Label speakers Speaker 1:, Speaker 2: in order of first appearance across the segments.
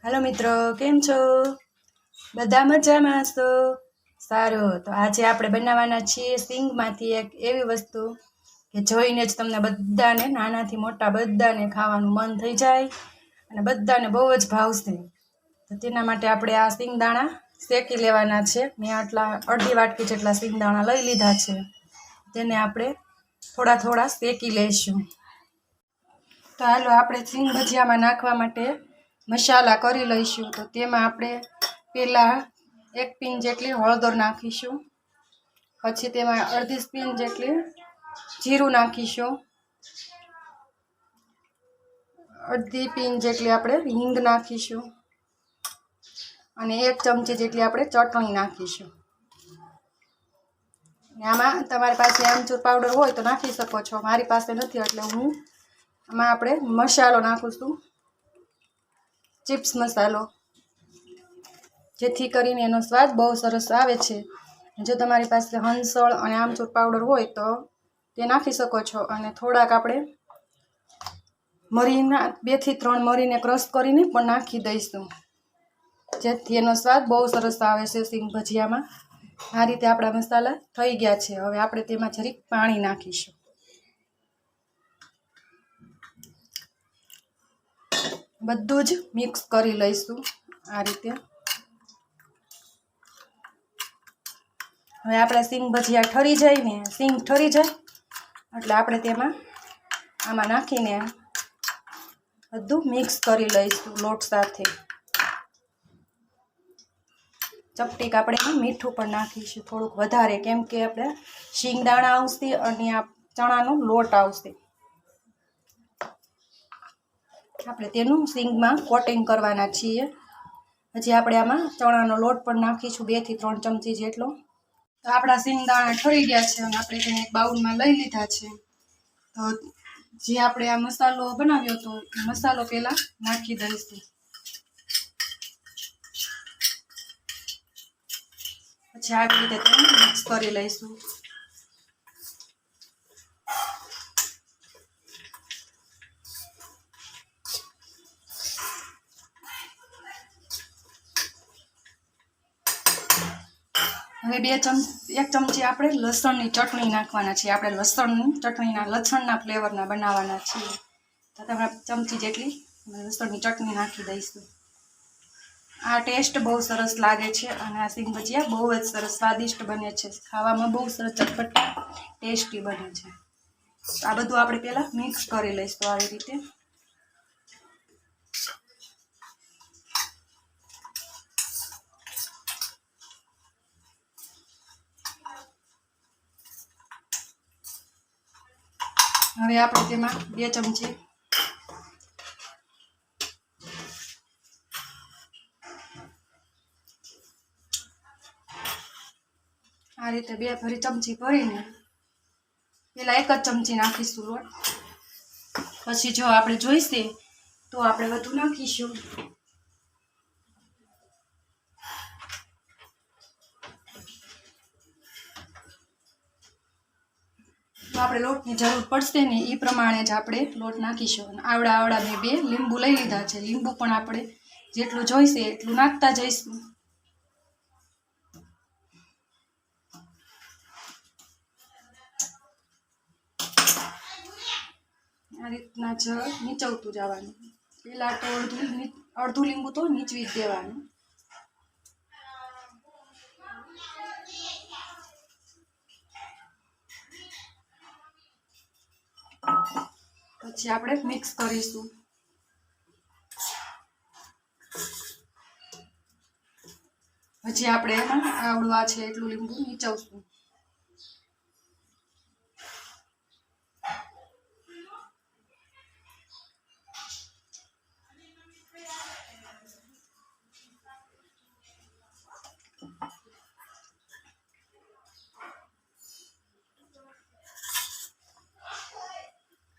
Speaker 1: Hello मित्रों, केम छो? बधा मजामां छो? सारूं, तो आज आपणे बनाववाना छीए सींगमांथी एक एवी वस्तु के जोईने ज तमने बधाने नानाथी मोटा बधाने खावानुं मन थई जाय अने बधाने बहु ज भावशे। तो तेना माटे आपणे आ सींगदाणा शेकी लेवाना छे। मैं आटला अर्धी वाटकी जेटला सींगदाणा लई लीधा छे, तेने आपणे थोड़ा थोड़ा शेकी लेशुं। तो हालो आपणे सींग भजियामां नाखवा माटे मसाला करी लईशुं। तो तेमां आपणे पहेला 1 स्पून जेटली हळદર नाखीशुं, पछी तेमां अर्धी स्पून जेटली जीरुं नाखीशुं, अर्धी स्पून जेटली आपणे हींग नाखीशुं अने 1 चमची जेटली आपणे चटणी नाखीशुं। आमां तमारी पासे आमचूर पाउडर होय तो नाखी शको छो, मारी पासे नथी एटले हुं आमां आपणे मसालो नाखुं छुं, चिप्स मसालो, जेथी करीने एनो स्वाद बहु सरस आवे छे। जो तमारी पासे हंसळ अने आमचूर पाउडर होय तो ते नाखी शको छो अने थोड़ाक आपणे मरीना 2 થી 3 मरीने क्रश करीने पण नाखी दईशुं, जेथी एनो स्वाद बहु सरस आवे छे सींग भजियामां। आ रीते आपणा मसाला थई गया छे। हवे आपणे तेमां जरीक पाणी नाखीशुं। बधुं ज मिक्स करी लईशुं आ रीते। हवे आपणा सींग भजिया ठरी जाय ने, सींग ठरी जाय એટલે આપણે તેમાં આમાં નાખીને બધું મિક્સ કરી લઈશું લોટ સાથે। ચપટીક આપણે મીઠું પણ નાખીશું થોડુંક વધારે, કેમ કે આપણે શીંગદાણા આવશે અને આ ચણાનો લોટ આવશે। આપણે તેનું सींगમાં કોટિંગ કરવાના છીએ। હજી આપણે આમાં ચણાનો લોટ પણ નાખીશું 2 થી 3 ચમચી જેટલો। તો આપણા सींगदाणा ठरी ગયા છે અને આપણે તેને એક બાઉલમાં લઈ લીધા છે। તો જે આપણે આ મસાલો બનાવ્યો હતો એ મસાલો પહેલા નાખી દઈશું, પછી આવી રીતે તેને મિક્સ કરી લઈશું। હવે 1 ચમચી આપણે લસણની ચટણી નાખવાના છીએ। આપણે લસણની ચટણીના લસણના ફ્લેવરના બનાવવાના છીએ, તો તમે ચમચી જેટલી લસણની ચટણી નાખી દઈશું। આ ટેસ્ટ બહુ સરસ લાગે છે અને આ सींग भजिया બહુ જ સરસ સ્વાદિષ્ટ બને છે, ખાવામાં બહુ સરસ ચટપટી ટેસ્ટી બને છે। આ બધું આપણે પહેલા મિક્સ કરી લઈશું આવી રીતે। હવે આપણે તેમાં 2 ચમચી आ रीते 2 भरी चमची भरीने पहेला 1 ज चमची नाखीशुं लोट, पछी जो आपणे जोईशे तो आपणे बधुं नाखीशुं। तो आपणे लोटनी जरूर पड़शे ने ई प्रमाणे ज आपणे लोट नाखीशुं। आवड़ा आवड़ा मैं 2 લીંબુ लई लीधा छे, લીંબુ पण आपणे जेटલું જોઈશે એટલું નાખતા જઈશું। आ रीतना ज नीचवतुं जवानुं। पहेला तो अर्धुं લીંબુ तो नीचवी ज देवानुं। पछी आपणे मिक्स करीशुं। हजी आपणे एमां आवडुं आ छे એટલું લીંબુ નીચવશું।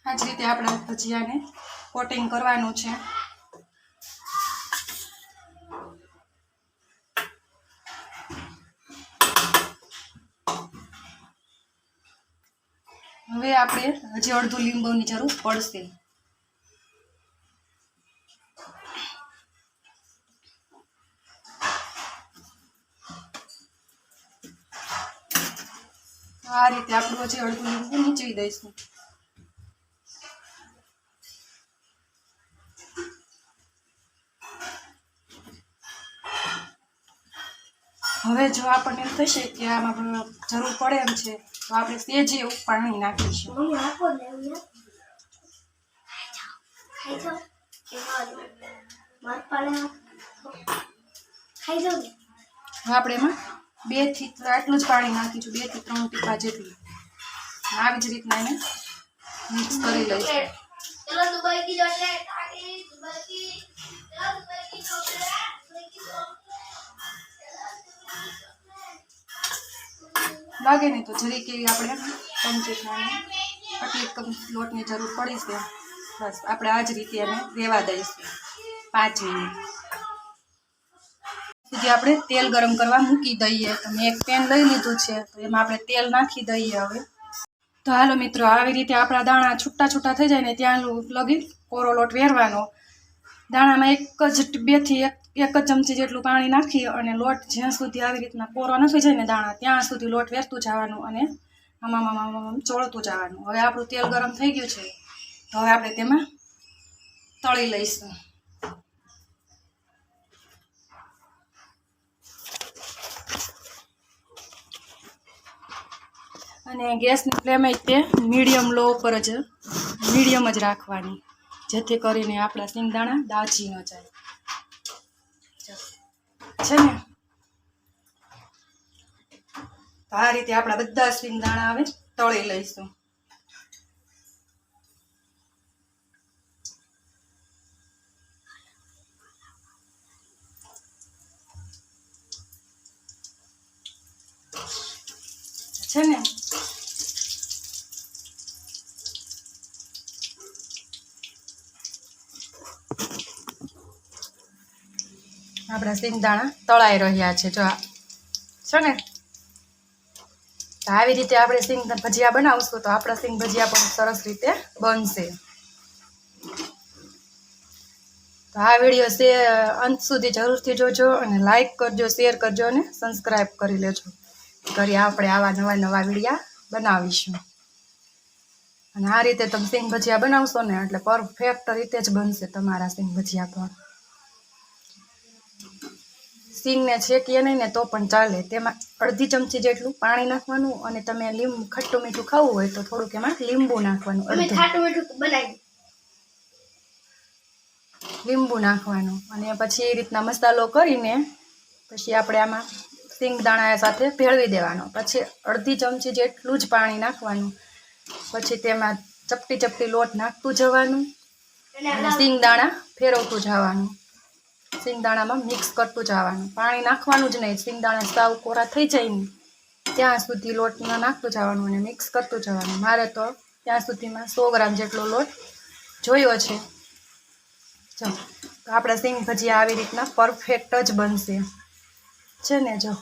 Speaker 1: આ જ રીતે આપણે ભજીયાને કોટિંગ કરવાનું છે। હવે આપણે હજી અડધું લીંબુની જરૂર પડશે। આ રીતે આપણું હજી અડધું લીંબુ નીચવી દઈશું. હવે જો આપણને એમ થશે કે આમાં જરૂર પડે એમ છે તો આપણે સેજ એવું પાણી નાખીશું. આપણે એમાં 2 થી આટલું જ પાણી નાખીશું, 2 થી 3 ટીપા જેટલું. આવી જ રીતના એને મિક્સ કરી લઈશું. લાગે ને તો જરીક એવી આપણે ચમચી આટલી લોટની જરૂર પડી છે. બસ આપણે આ જ રીતે એને રહેવા દઈશું 5 મિનિટ સુધી. આપણે તેલ ગરમ કરવા મૂકી દઈએ. તો મેં એક પેન લઈ લીધું છે, તો એમાં આપણે તેલ નાખી દઈએ. હવે તો હાલો મિત્રો, આવી રીતે આપણા દાણા છૂટા છૂટા થઈ જાય ને ત્યાં લગી કોરો લોટ વેરવાનો. દાણામાં એક જ 2 થી 1 ચમચી જેટલું પાણી નાખી અને લોટ જ્યાં સુધી આવી રીતના કોરો ન થઈ જાય ને દાણા, ત્યાં સુધી લોટ વેરતું જવાનું અને આમાં ચોળતું જવાનું. હવે આપણું તેલ ગરમ થઈ ગયું છે, તો હવે આપણે તેમાં તળી લઈશું. અને ગેસની ફ્લેમ તે મીડિયમ લો પર જ મીડિયમ જ રાખવાની, જેથી કરીને આપણા સિંગદાણા દાજી ન જાય છે ને. તો આ રીતે આપણા બધા સિંગદાણા હવે તળી લઈશું. છે ને આપણા સિંગદાણા તળાઈ રહ્યા છે. જો છે ને, તો આવી રીતે આપણે સિંગ ભજીયા બનાવશું તો આપણા સિંગ ભજીયા પણ સરસ રીતે બનશે. તો આ વિડીયો અંત સુધી જરૂરથી જોજો અને લાઈક કરજો, શેર કરજો અને સબસ્ક્રાઈબ કરી લેજો. કરી આપણે આવા નવા વિડીયા બનાવીશું. અને આ રીતે તમે સિંગ ભજીયા બનાવશો ને એટલે પરફેક્ટ રીતે જ બનશે તમારા સિંગ ભજીયા. પણ સિંગને છેકીએ નહીં ને તો પણ ચાલે. તેમાં અડધી ચમચી જેટલું પાણી નાખવાનું અને તમે ખટ્ટું મીઠું ખાવું હોય તો થોડુંક એમાં લીંબુ નાખવાનું. લીંબુ નાખવાનું અને પછી એ રીતના મસાલો કરીને પછી આપણે આમાં સિંગદાણા સાથે ભેળવી દેવાનો. પછી અડધી ચમચી જેટલું જ પાણી નાખવાનું. પછી તેમાં ચપટી લોટ નાખતું જવાનું અને સિંગદાણા ફેરવતું જવાનું. સિંગદાણામાં મિક્સ કરતું જવાનું. પાણી નાખવાનું જ નહીં. સિંગદાણા સાવ કોરા થઈ જાય ને ત્યાં સુધી લોટમાં નાખતું જવાનું અને મિક્સ કરતું જવાનું. મારે તો ત્યાં સુધીમાં 100 ગ્રામ જેટલો લોટ જોયો છે. જો તો આપણા સિંગ ભજીયા આવી રીતના પરફેક્ટ જ બનશે છે ને. જો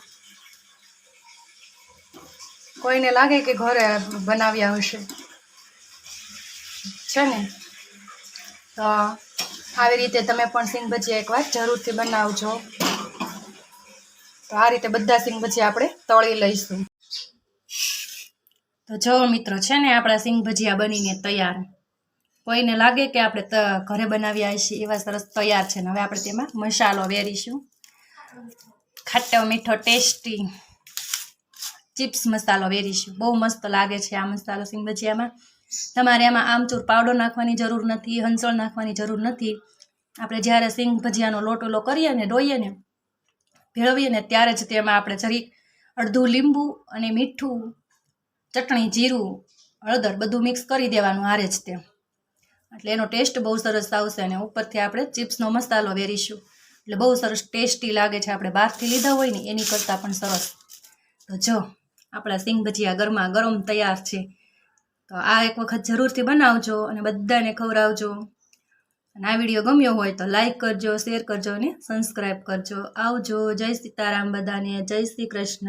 Speaker 1: કોઈને લાગે કે ઘરે બનાવ્યા હશે છે ને, તો આવી રીતે તમે પણ સિંગ ભજીયા એકવાર જરૂરથી બનાવજો. તો આ રીતે બધા સિંગ ભજીયા આપણે તળી લઈશું. તો જો મિત્રો છે ને, આપણા સિંગ ભજીયા બનીને તૈયાર. કોઈને લાગે કે આપણે ઘરે બનાવ્યા છીએ એવા સરસ તૈયાર છે. ને હવે આપણે તેમાં મસાલો વેરીશું. ખાટો મીઠો ટેસ્ટી ચિપ્સ મસાલો વેરીશું. બહુ મસ્ત લાગે છે આ મસાલો સિંગ ભજીયામાં. તમારે આમાં આમચૂર પાવડર નાખવાની જરૂર નથી, હંસળ નાખવાની જરૂર નથી. આપણે જ્યારે સિંગ ભજીયાનો લોટ ઓલો કરીએ ને, ડોઈએ ને, ભેળવીએ ને ત્યારે જ તેમાં આપણે જરીક અડધું લીંબુ અને મીઠું, ચટણી, જીરું, હળદર બધું મિક્સ કરી દેવાનું હારે જ તે. એટલે એનો ટેસ્ટ બહુ સરસ આવશે. અને ઉપરથી આપણે ચિપ્સનો મસાલો વેરીશું એટલે બહુ સરસ ટેસ્ટી લાગે છે. આપણે બહારથી લીધા હોય ને એની કરતાં પણ સરસ. તો જો આપણા સિંગ ભજીયા ગરમા ગરમ તૈયાર છે. તો આ એક વખત જરૂરથી બનાવજો અને બધાને ખવડાવજો. અને આ વિડીયો ગમ્યો હોય તો લાઈક કરજો, શેર કરજો અને સબસ્ક્રાઈબ કરજો. આવજો. જય સીતારામ બધાને. જય શ્રી કૃષ્ણ.